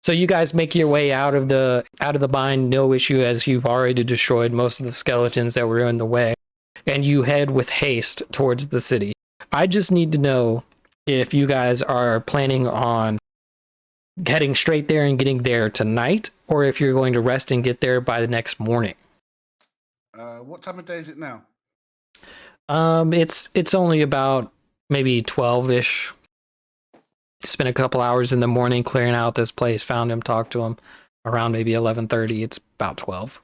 So you guys make your way out of the mine, no issue, as you've already destroyed most of the skeletons that were in the way, and you head with haste towards the city. I just need to know if you guys are planning on heading straight there and getting there tonight, or if you're going to rest and get there by the next morning. What time of day is it now? It's only about maybe 12-ish. Spent a couple hours in the morning clearing out this place, found him, talked to him around maybe 11:30. It's about 12.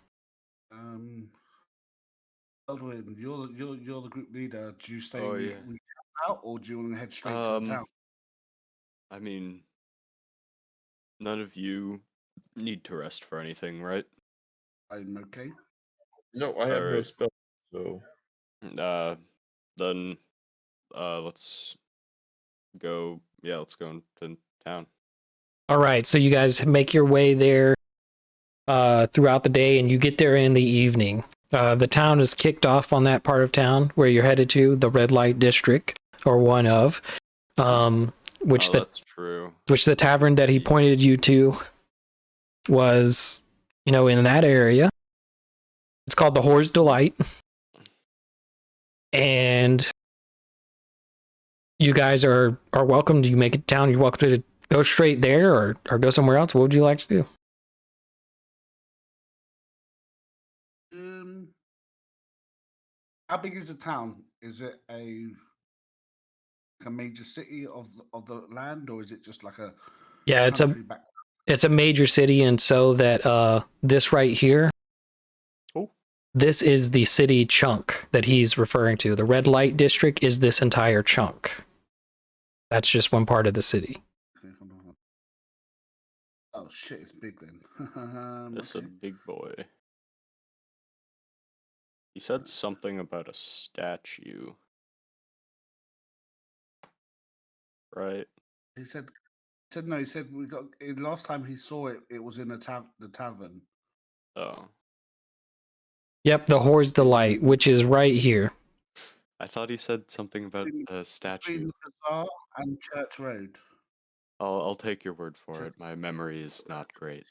Eldwin, you're the group leader. Do you stay Oh, we yeah. camp out, or do you want to head straight to the town? I mean, none of you need to rest for anything, right? I'm okay. No, I have no Alright. spell, so Then let's go. Yeah, let's go into town. All right, so you guys make your way there throughout the day, and you get there in the evening. The town is kicked off on that part of town where you're headed to, the red light district, or one of, That's true. which the tavern that he pointed you to was, in that area. It's called the Whore's Delight, and you guys are welcome. Do you make it down? You're welcome to go straight there, or go somewhere else. What would you like to do? How big is the town? Is it a major city of the land, or is it just like a country back? It's a major city, and so that this right here, this is the city chunk that he's referring to. The red light district is this entire chunk. That's just one part of the city. Okay, hold on. Oh shit, it's big then. That's a big boy. He said something about a statue. Right? He said no. He said we got last time he saw it. It was in the tavern. Oh. Yep, the Whore's Delight, which is right here. I thought he said something about a statue. Between Bazaar and Church Road. I'll take your word for it. My memory is not great.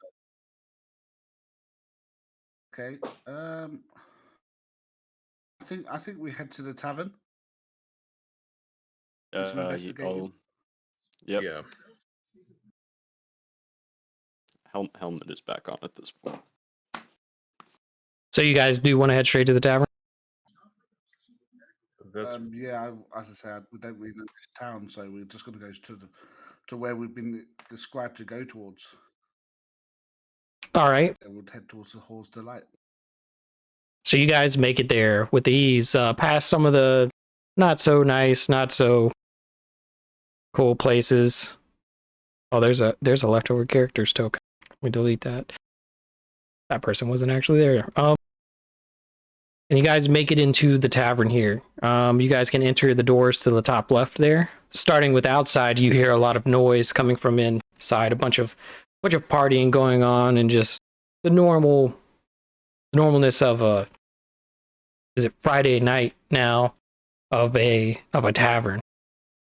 Okay. I think we head to the tavern. Yep. yeah. Helmet is back on at this point. So you guys do want to head straight to the tavern? Yeah, as I said, we don't really know this town, so we're just going to go to where we've been described to go towards. All right. And we'll head towards the Whore's Delight. So you guys make it there with ease, past some of the not so nice, not so cool places. Oh, there's a leftover characters token. We delete that. That person wasn't actually there. And you guys make it into the tavern here. You guys can enter the doors to the top left there. Starting with outside, you hear a lot of noise coming from inside. A bunch of partying going on, and just the normalness of is it Friday night now of a tavern.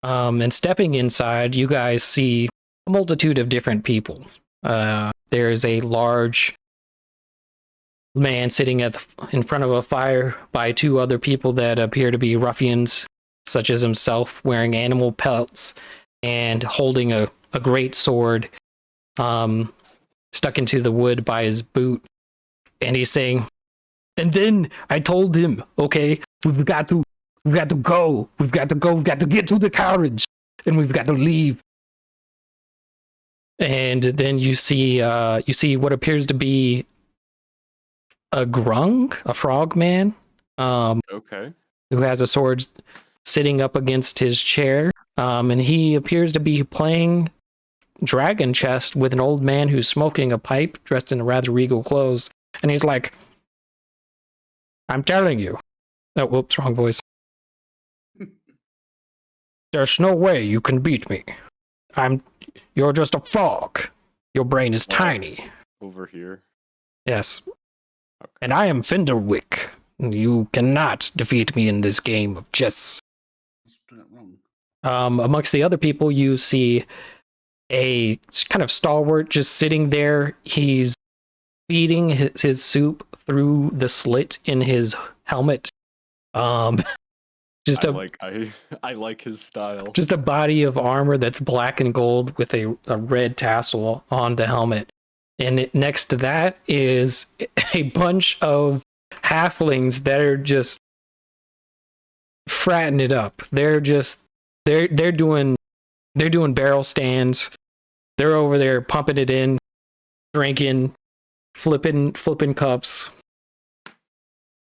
And stepping inside, you guys see a multitude of different people. There's a large man sitting in front of a fire by two other people that appear to be ruffians, such as himself, wearing animal pelts and holding a great sword stuck into the wood by his boot. And he's saying, and then I told him, okay, we've got to go, we've got to get to the carriage, and we've got to leave. And then you see what appears to be a grung, a frog man, Okay. who has a sword sitting up against his chair, and he appears to be playing dragon chess with an old man who's smoking a pipe, dressed in rather regal clothes, and he's like, I'm telling you. Oh, whoops, wrong voice. There's no way you can beat me. You're just a frog. Your brain is tiny. Over here. Yes. Okay. And I am Fenderwick. You cannot defeat me in this game of chess. Wrong. Amongst the other people, you see a kind of stalwart just sitting there. He's feeding his soup through the slit in his helmet. Just I like his style. just a body of armor that's black and gold with a red tassel on the helmet. And next to that is a bunch of halflings that are just fratting it up. They're doing barrel stands. They're over there pumping it in, drinking, flipping cups.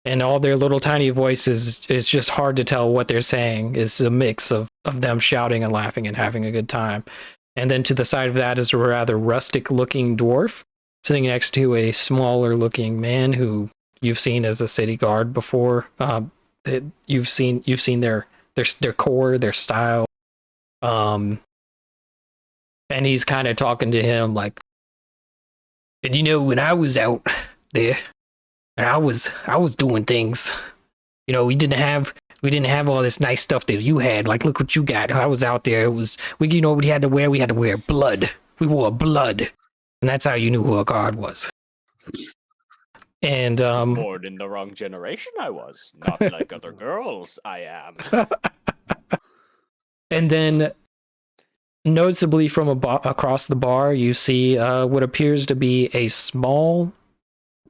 And all their little tiny voices, it's just hard to tell what they're saying. It's a mix of them shouting and laughing and having a good time. And then to the side of that is a rather rustic looking dwarf sitting next to a smaller looking man who you've seen as a city guard before. You've seen their core, their style. And he's kind of talking to him like, and you know, when I was out there, and I was doing things. You know, we didn't have all this nice stuff that you had. Like, look what you got. I was out there. It was we had to wear blood. We wore blood. And that's how you knew who a guard was. And Born in the wrong generation I was. Not like other girls I am. And then noticeably from across the bar, you see what appears to be a small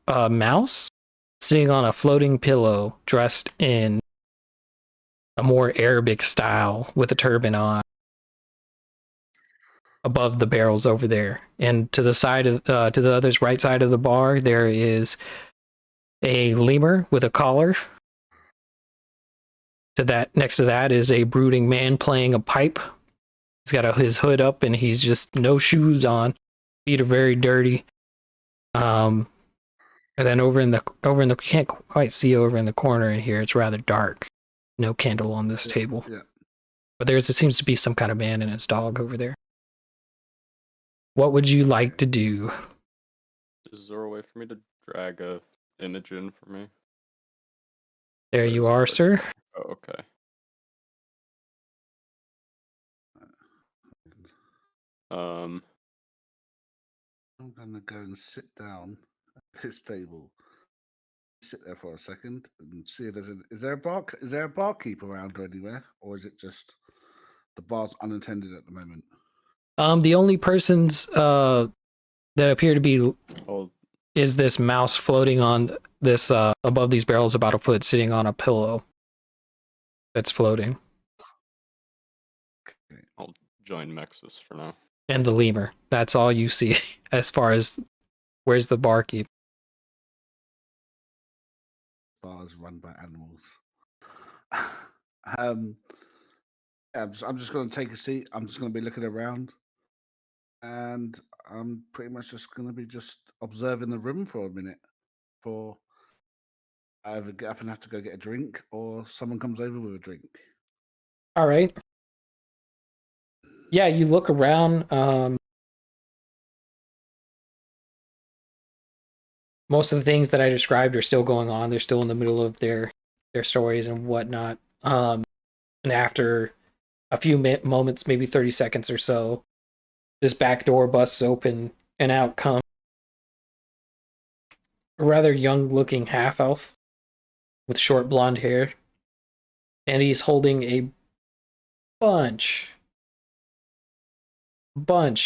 mouse sitting on a floating pillow, dressed in a more Arabic style with a turban on, above the barrels over there. And to the side of to the other's right side of the bar, there is a lemur with a collar. Next to that is a brooding man playing a pipe. He's got his hood up and he's just no shoes on. Feet are very dirty. And then over in the can't quite see over in the corner in here. It's rather dark. No candle on this table. Yeah. But there seems to be some kind of man and his dog over there. What would you like to do? Is there a way for me to drag a image in for me? There you are, sir. Oh, okay. I'm gonna go and sit down at this table. Sit there for a second and see if is there a barkeep around or anywhere, or is it just the bar's unattended at the moment? The only persons that appear to be is this mouse floating on this above these barrels about a foot, sitting on a pillow that's floating. Okay. I'll join Mexus for now. And the lemur. That's all you see as far as where's the barkeep. Bars run by animals. I'm just going to take a seat. I'm just going to be looking around, and I'm pretty much just going to be just observing the room for a minute. For I either get up and have to go get a drink, or someone comes over with a drink. All right. Yeah, you look around. Most of the things that I described are still going on. They're still in the middle of their stories and whatnot. And after a few moments, maybe 30 seconds or so, this back door busts open and out comes a rather young-looking half-elf with short blonde hair. And he's holding a bunch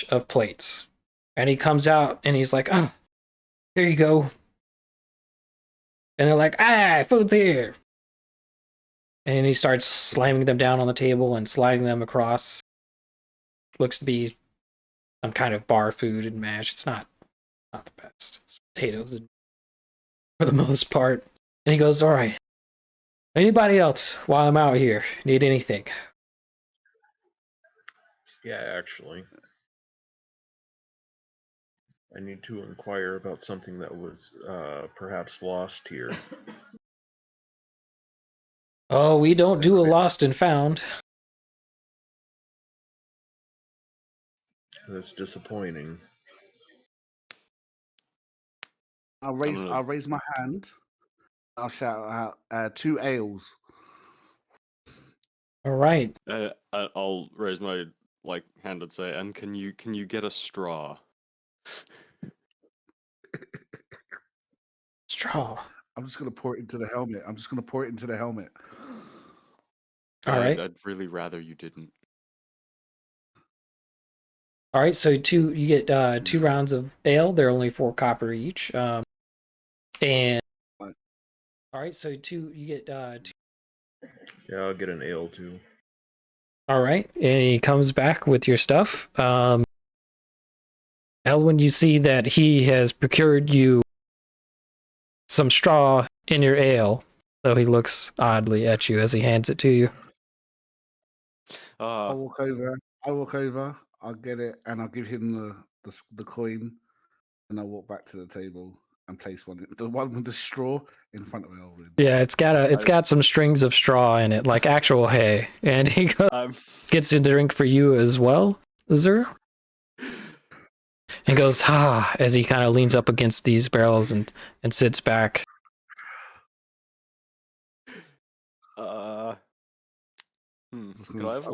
of plates. And he comes out and he's like, "Oh, here you go." And they're like, "Ah, food's here." And he starts slamming them down on the table and sliding them across. Looks to be some kind of bar food and mash. It's not the best. It's potatoes and for the most part. And he goes, "All right. Anybody else while I'm out here need anything?" Yeah, actually. I need to inquire about something that was perhaps lost here. Oh, we don't do a lost and found. That's disappointing. I'll raise my hand. I'll shout out 2 ales. All right. I'll raise my like hand and say, and can you get a straw? Straw. I'm just gonna pour it into the helmet. All right. I'd really rather you didn't. All right. So you get 2 rounds of ale. They're only 4 copper each. And Right. all right. So you get 2. Yeah, I'll get an ale too. All right. And he comes back with your stuff. Elwyn, you see that he has procured you some straw in your ale, though he looks oddly at you as he hands it to you. I walk over. I'll get it, and I'll give him the coin, and I'll walk back to the table and place the one with the straw in front of Elwyn. Yeah, it's got some strings of straw in it, like actual hay, and he gets a drink for you as well, Zer. And goes, as he kind of leans up against these barrels and sits back. Could I have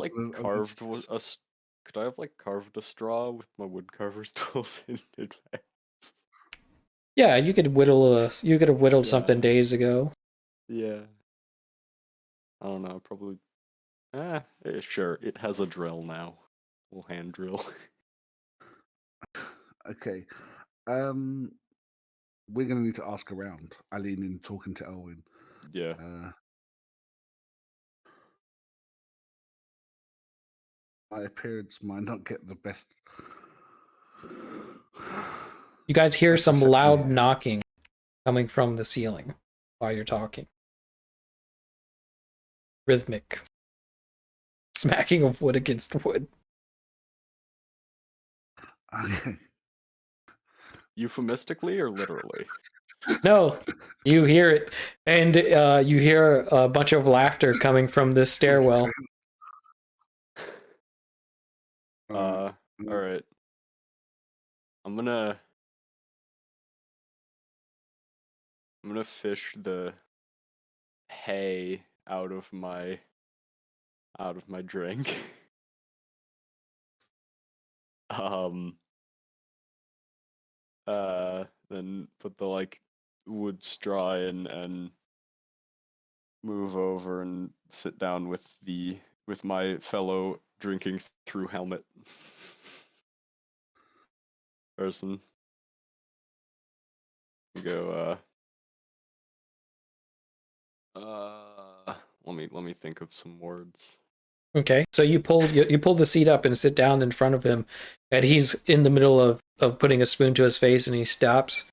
like carved a straw with my wood carver's tools in advance? Yeah, you could have whittled something days ago. Yeah. I don't know, probably. Sure. It has a drill now. We'll hand drill. Okay. We're gonna need to ask around. I lean in, talking to Elwyn. Yeah. My appearance might not get the best. You guys hear best some reception loud here. knocking coming from the ceiling while you're talking. Rhythmic. Smacking of wood against wood. Okay. Euphemistically or literally? No, you hear it, and you hear a bunch of laughter coming from this stairwell. All right. I'm gonna fish the hay out of my drink. Then put the like wood straw in and move over and sit down with my fellow drinking through helmet person. Go let me think of some words. Okay, so you pull the seat up and sit down in front of him, and he's in the middle of putting a spoon to his face, and he stops,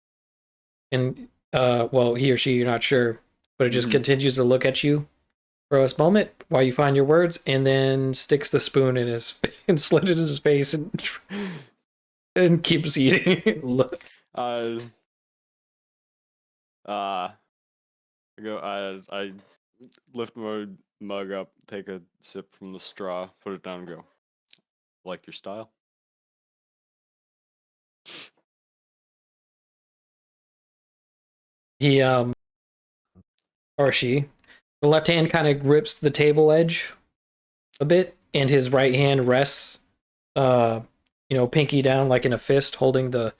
and well, he or she, you're not sure, but it just continues to look at you for a moment while you find your words, and then sticks the spoon in his and slid it in his face and keeps eating. I lift my mug up, take a sip from the straw, put it down, and go. Like your style? He or she, the left hand kind of grips the table edge a bit, and his right hand rests, pinky down like in a fist, holding the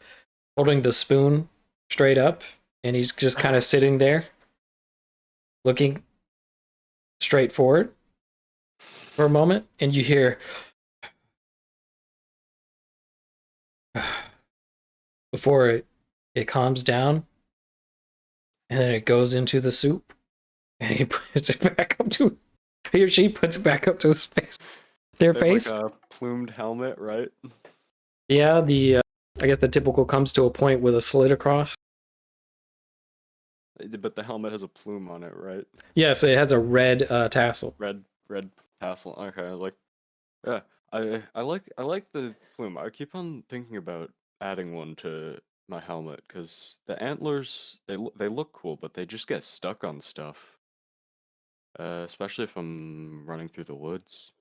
spoon straight up, and he's just kind of sitting there, looking straight forward for a moment, and you hear before it calms down, and then it goes into the soup, and he puts it back up to he or she puts it back up to his face. Their face. Like a plumed helmet, right? Yeah, I guess the typical comes to a point with a slit across. But the helmet has a plume on it, right? Yes, it has a red tassel. Red tassel. Okay, like, yeah, I like the plume. I keep on thinking about adding one to my helmet because the antlers they look cool, but they just get stuck on stuff. Especially if I'm running through the woods.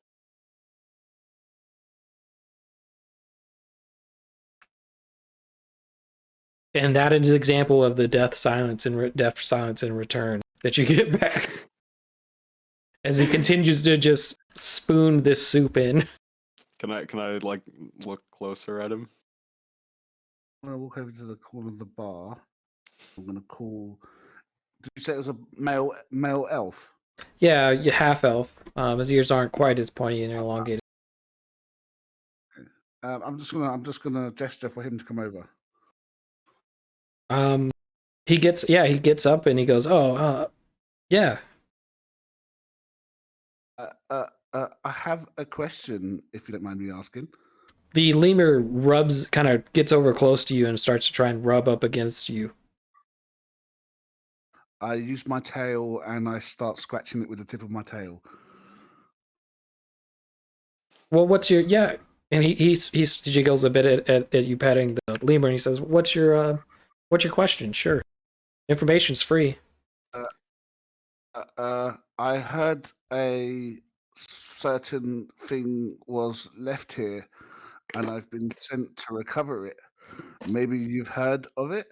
And that is an example of the death silence in return that you get back as he continues to just spoon this soup in. Can I like look closer at him? I'm gonna walk over to the corner of the bar. I'm gonna call. Did you say it was a male elf? Yeah, you half elf. His ears aren't quite as pointy and elongated. I'm just gonna gesture for him to come over. He gets up and he goes, "Oh, yeah." I have a question, if you don't mind me asking. The lemur kind of gets over close to you and starts to try and rub up against you. I use my tail and I start scratching it with the tip of my tail. Well, what's your yeah? And he jiggles a bit at you petting the lemur, and he says, what's your question? Sure, information's free." I heard a certain thing was left here, and I've been sent to recover it. Maybe you've heard of it.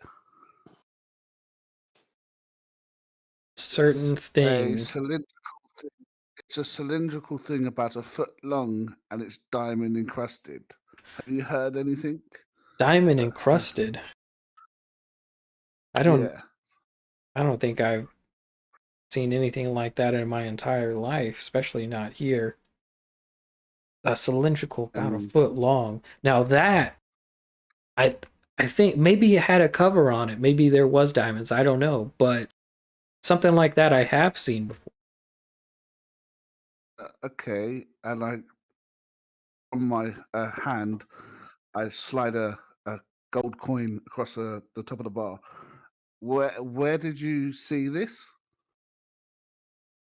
Certain It's thing. it's a cylindrical thing about a foot long, and it's diamond encrusted. Have you heard anything? Diamond encrusted. I don't think I've seen anything like that in my entire life, especially not here. A cylindrical, about a foot long. Now that I think maybe it had a cover on it. Maybe there was diamonds. I don't know, but something like that I have seen before. Okay, and on my hand, I slide a gold coin across the top of the bar. Where did you see this?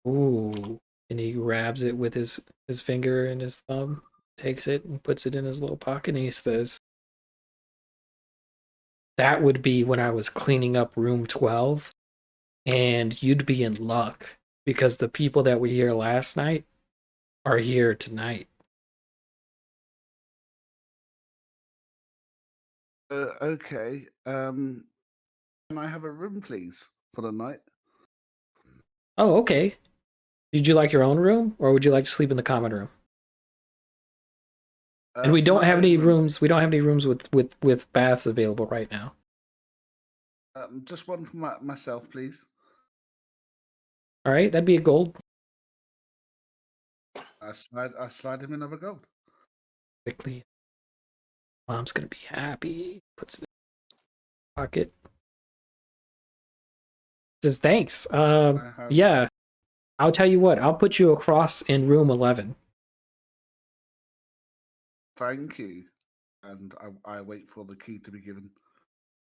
Ooh, and he grabs it with his finger and his thumb, takes it and puts it in his little pocket, and he says, "That would be when I was cleaning up room 12, and you'd be in luck because the people that were here last night are here tonight." Okay. Can I have a room, please, for the night? Oh, okay. Did you like your own room, or would you like to sleep in the common room? And we don't My have own any room. rooms. We don't have any rooms with baths available right now. Just one for myself, please. All right, that'd be a gold. I slide him another gold. Quickly, Mom's gonna be happy. Puts it in his pocket. Says thanks. Yeah. I'll tell you what. I'll put you across in room 11. Thank you. And I wait for the key to be given.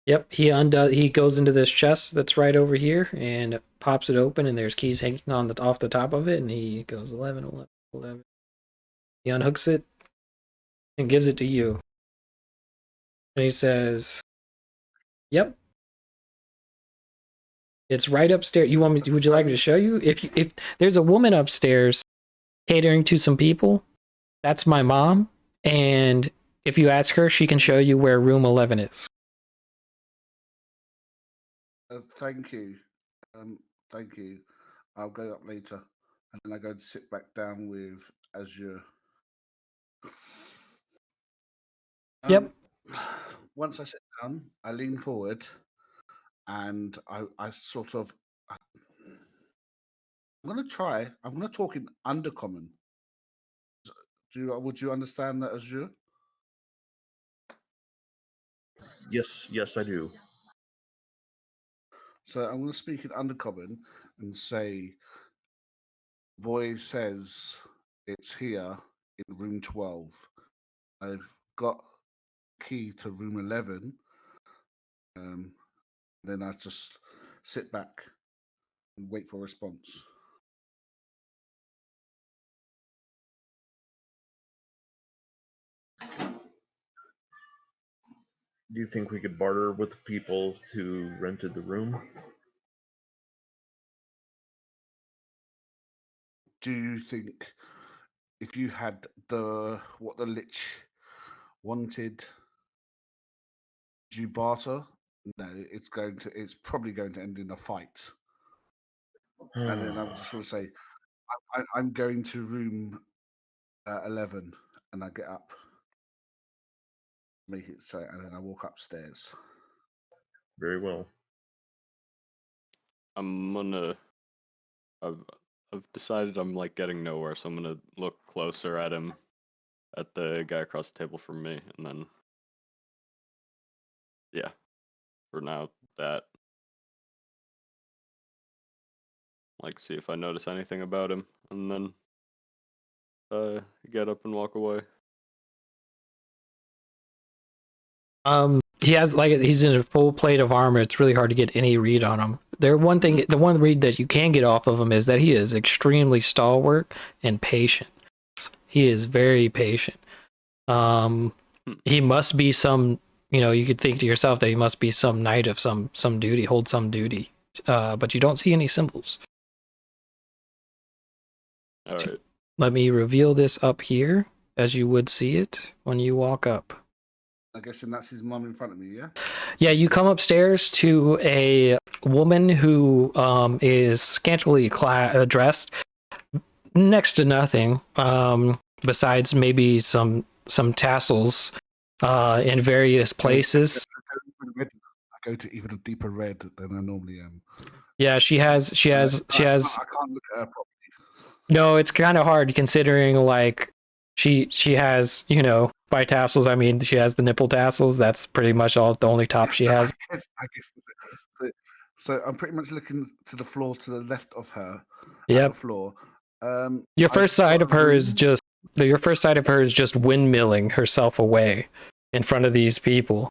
Yep. He goes into this chest that's right over here and pops it open, and there's keys hanging on off the top of it, and he goes 11, 11, 11. He unhooks it and gives it to you. And he says, "Yep, it's right upstairs. Would you like me to show you? If there's a woman upstairs catering to some people, that's my mom. And if you ask her, she can show you where room 11 is." Thank you. Thank you. I'll go up later, and then I go and sit back down with Azure. Yep. Once I sit down, I lean forward, and I sort of. I'm gonna try. I'm gonna talk in undercommon. Would you understand that, Azure? Yes, I do. So I'm gonna speak in undercommon and say, "Boy says it's here in room 12. I've got key to room 11." Then I just sit back and wait for a response. Do you think we could barter with the people who rented the room? Do you think if you had what the Lich wanted, do you barter? No, it's probably going to end in a fight. And then I'm just going to say, I'm going to room 11, and I get up, make it so, and then I walk upstairs. Very well. I'm gonna. I've decided I'm like getting nowhere, so I'm gonna look closer at him, at the guy across the table from me, and then. Yeah. For now, that. Like, see if I notice anything about him, and then. Get up and walk away. He has like he's in a full plate of armor. It's really hard to get any read on him. The one read that you can get off of him is that he is extremely stalwart and patient. He is very patient. He must be some, you could think to yourself that he must be some knight of some duty, hold some duty. But you don't see any symbols. All right. Let me reveal this up here as you would see it when you walk up. I guess that's his mum in front of me, yeah? Yeah, you come upstairs to a woman who is scantily dressed, next to nothing, besides maybe some tassels in various places. I go to even a deeper red than I normally am. Yeah, she has. I can't look at her properly. No, it's kind of hard considering like she has, by tassels, I mean she has the nipple tassels. That's pretty much the only top she has. I guess so I'm pretty much looking to the floor to the left of her. Yep. At the floor. Your first sight of her is just windmilling herself away in front of these people.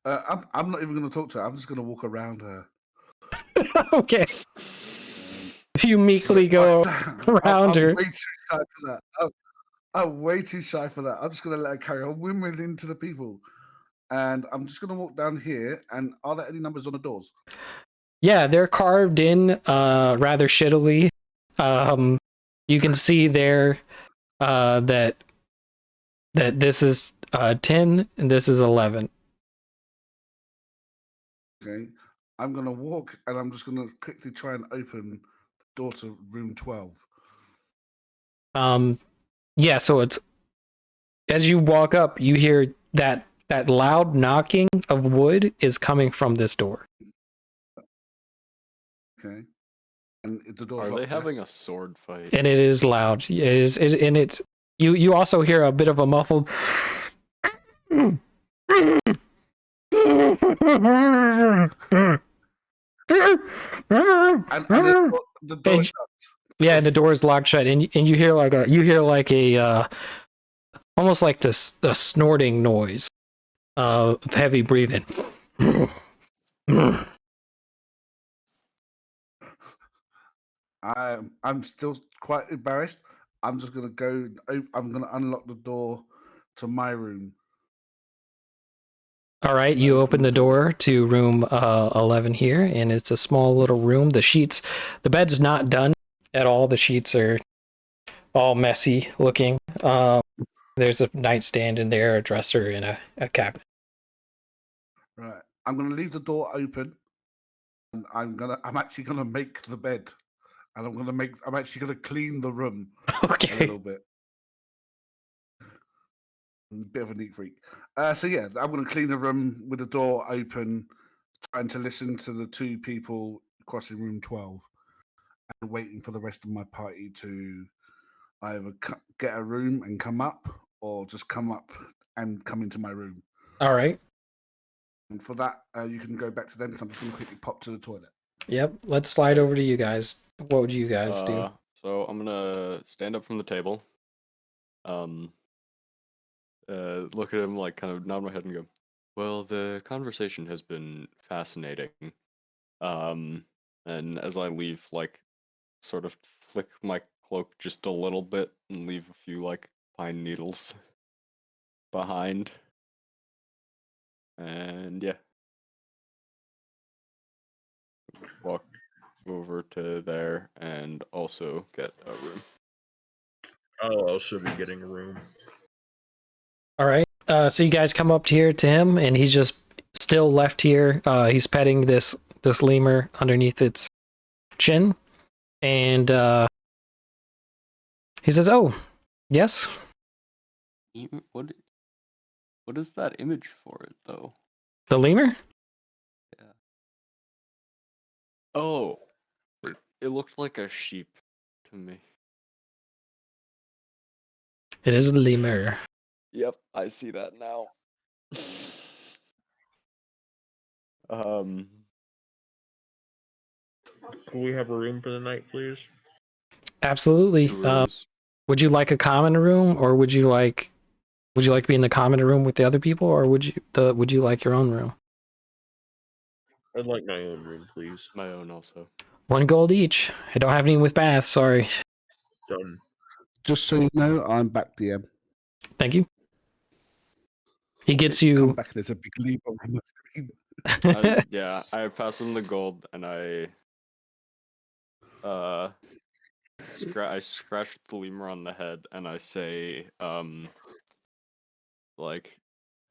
I'm not even going to talk to her. I'm just going to walk around her. Okay. You meekly go around her. I'm way too shy for that. I'm way too shy for that. I'm just going to let her carry on windmilling to the people. And I'm just going to walk down here. And are there any numbers on the doors? Yeah, they're carved in rather shittily. You can see there that this is 10 and this is 11. Okay. I'm going to walk and I'm just going to quickly try and open the door to room 12. Yeah, so it's as you walk up, you hear that loud knocking of wood is coming from this door. Okay. And the door's Are they locked, having yes? a sword fight? And it is loud. It is, and it's you also hear a bit of a muffled And the door shut. Yeah, and the door is locked shut, and you hear like a almost like this the snorting noise of heavy breathing. I'm still quite embarrassed. I'm just gonna go. I'm gonna unlock the door to my room. All right, you open the door to room 11 here, and it's a small little room. The bed's not done at all. The sheets are all messy looking. There's a nightstand in there, a dresser, and a cabinet. Right. I'm gonna leave the door open. And I'm actually gonna make the bed, and I'm actually gonna clean the room a Okay. little bit. I'm a bit of a neat freak. So yeah, I'm gonna clean the room with the door open, trying to listen to the two people crossing room 12, and waiting for the rest of my party to either get a room and come up, or just come up and come into my room. All right. And for that, you can go back to them. 'Cause I'm just gonna quickly pop to the toilet. Yep. Let's slide over to you guys. What would you guys do? So I'm gonna stand up from the table. Look at him, like, kind of nod my head and go, well, the conversation has been fascinating. And as I leave, like, sort of flick my cloak just a little bit and leave a few, like, pine needles behind. And yeah. Walk over to there and also get a room. I'll also be getting a room. All right. So you guys come up here to him, and he's just still left here. He's petting this lemur underneath its chin, and He says, "Oh, yes." What is that image for it though? The lemur? Yeah. Oh, it looked like a sheep to me. It is a lemur. Yep, I see that now. um, Can we have a room for the night, please? Absolutely. two rooms. Would you like a common room, or would you like to be in the common room with the other people, or would you like your own room? I'd like my own room, please. My own also. 1 gold each. I don't have any with bath. Sorry. Done. Just so you know, I'm back DM. Thank you. He gets Come you. back. There's a big leap on the screen. Yeah, I pass him the gold and I scratch the lemur on the head and I say, like,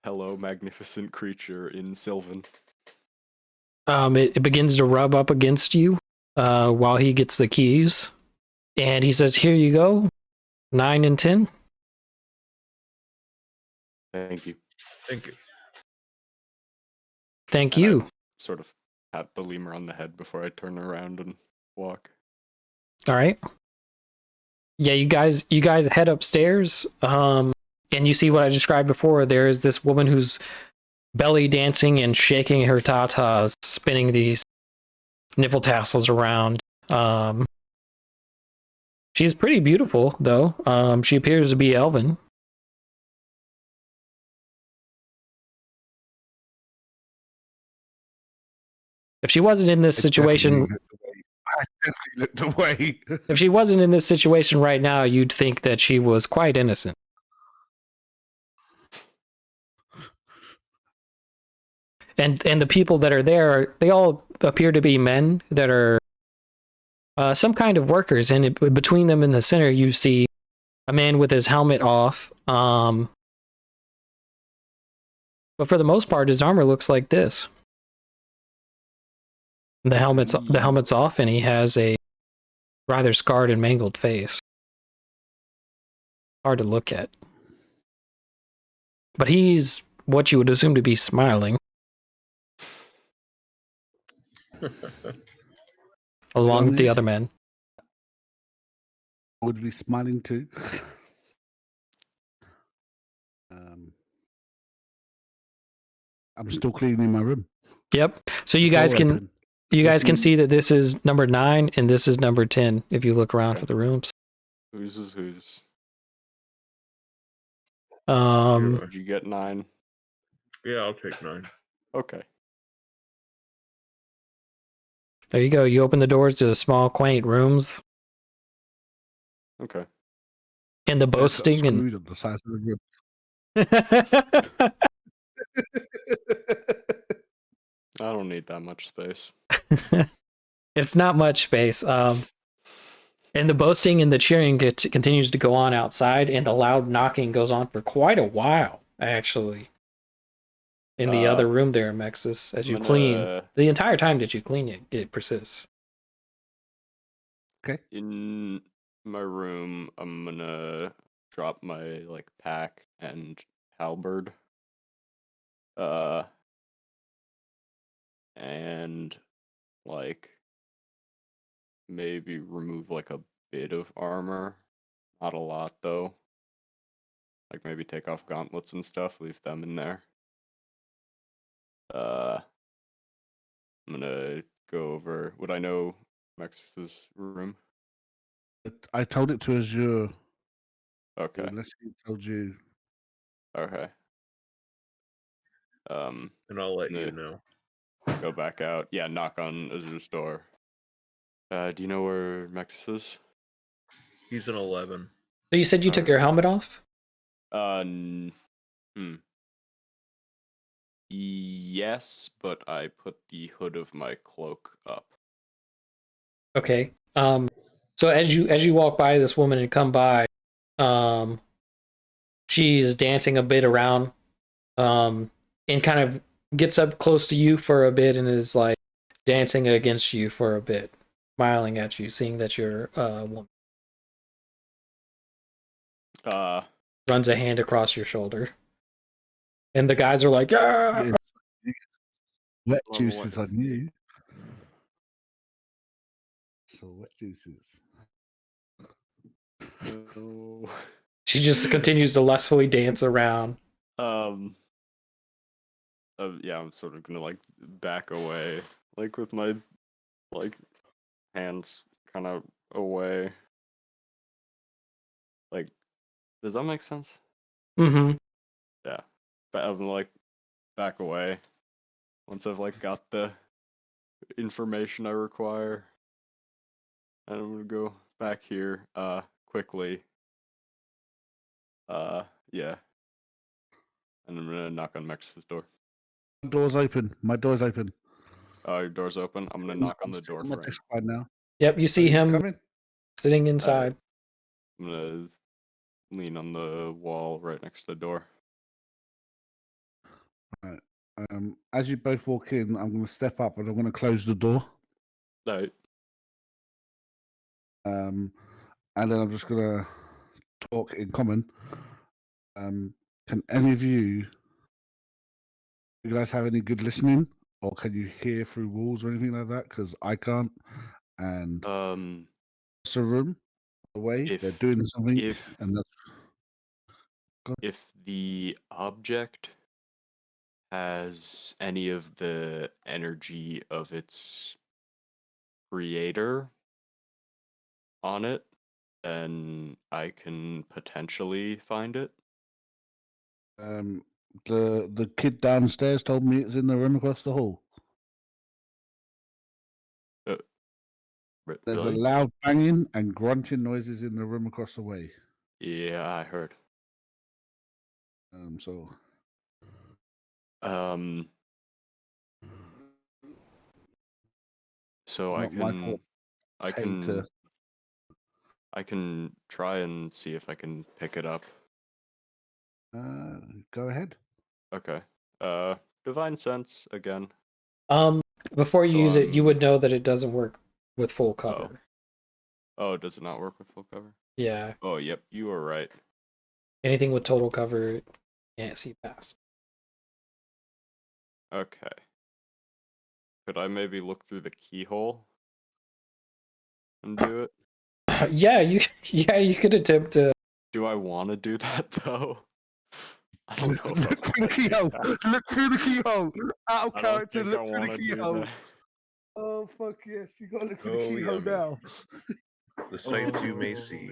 hello, magnificent creature in Sylvan. It begins to rub up against you while he gets the keys, and he says, "Here you go, 9 and 10." Thank you. Thank you. Thank And you. Sort of pat the lemur on the head before I turn around and walk. All right. Yeah, you guys head upstairs, and you see what I described before. There is this woman who's belly dancing and shaking her tatas, spinning these nipple tassels around. She's pretty beautiful, though. She appears to be elven. If she wasn't in this situation, I definitely looked away. if she wasn't in this situation right now, you'd think that she was quite innocent. And the people that are there, they all appear to be men that are some kind of workers. And between them in the center, you see a man with his helmet off. But for the most part, his armor looks like this. The helmet's off, and he has a rather scarred and mangled face. Hard to look at. But he's what you would assume to be smiling. Along with the other men. Would be smiling too. I'm still cleaning my room. Yep. So you guys can see that this is number 9 and this is number 10 if you look around for the rooms. Whose is whose? Um Did you get 9? Yeah, I'll take 9. Okay. there you go. You open the doors to the small, quaint rooms. Okay. And the There's a boasting and screw on the size of the room. I don't need that much space. it's not much space. And the boasting and the cheering continues to go on outside, and the loud knocking goes on for quite a while, actually. In the other room there, Mexus, as you clean. The entire time that you clean it persists. Okay. In my room, I'm gonna drop my pack and halberd. And maybe remove a bit of armor. Not a lot though. Maybe take off gauntlets and stuff, leave them in there. I'm gonna go over. Would I know Max's room? I told it to Azure. Okay. Unless he told you. Okay. And I'll let you know. Go back out. Yeah, knock on Azure's door. Do you know where Mex is? He's an 11. So you said you took your helmet off? Yes, but I put the hood of my cloak up. Okay. So as you walk by this woman and come by, she's dancing a bit around, and kind of gets up close to you for a bit and is dancing against you for a bit, smiling at you, seeing that you're a woman. Runs a hand across your shoulder. And the guys are like, yeah. You get wet Well, juices on you. So wet juices. no. She just continues to lustfully dance around. Yeah, I'm sort of gonna like back away, like with my like hands kind of away. Like, does that make sense? Mm-hmm. Yeah, but I'm like back away once I've like got the information I require, and I'm gonna go back here quickly. Yeah, and I'm gonna knock on Max's door. Door's open. My door's open. Your door's open. I'm gonna knock on the door my for him. desk right now. Yep, you see him Come in. sitting inside. I'm gonna lean on the wall right next to the door. Right. As you both walk in, I'm going to step up and I'm going to close the door. Right. And then I'm just going to talk in common. Can any of you guys have any good listening, or can you hear through walls or anything like that? Because I can't. And it's a room away. They're doing something, and that's if the object has any of the energy of its creator on it, then I can potentially find it. the kid downstairs told me it's in the room across the hall. There's Really? a loud banging and grunting noises in the room across the way. Yeah, I heard. So So it's I not my fault. I can try and see if I can pick it up. Go ahead. Okay. Divine Sense again. Before you use it, you would know that it doesn't work with full cover. Oh, does it not work with full cover? Yeah. Oh, yep, you are right. Anything with total cover, you can't see past. Okay. Could I maybe look through the keyhole and do it? Yeah, you could attempt to. Do I want to do that though? I don't know. Look through the keyhole. Look through the keyhole. Out of I don't character. think Look I through the want to do keyhole. that. Oh fuck yes! You gotta look through Oh, the keyhole yummy. now. The sights you may see.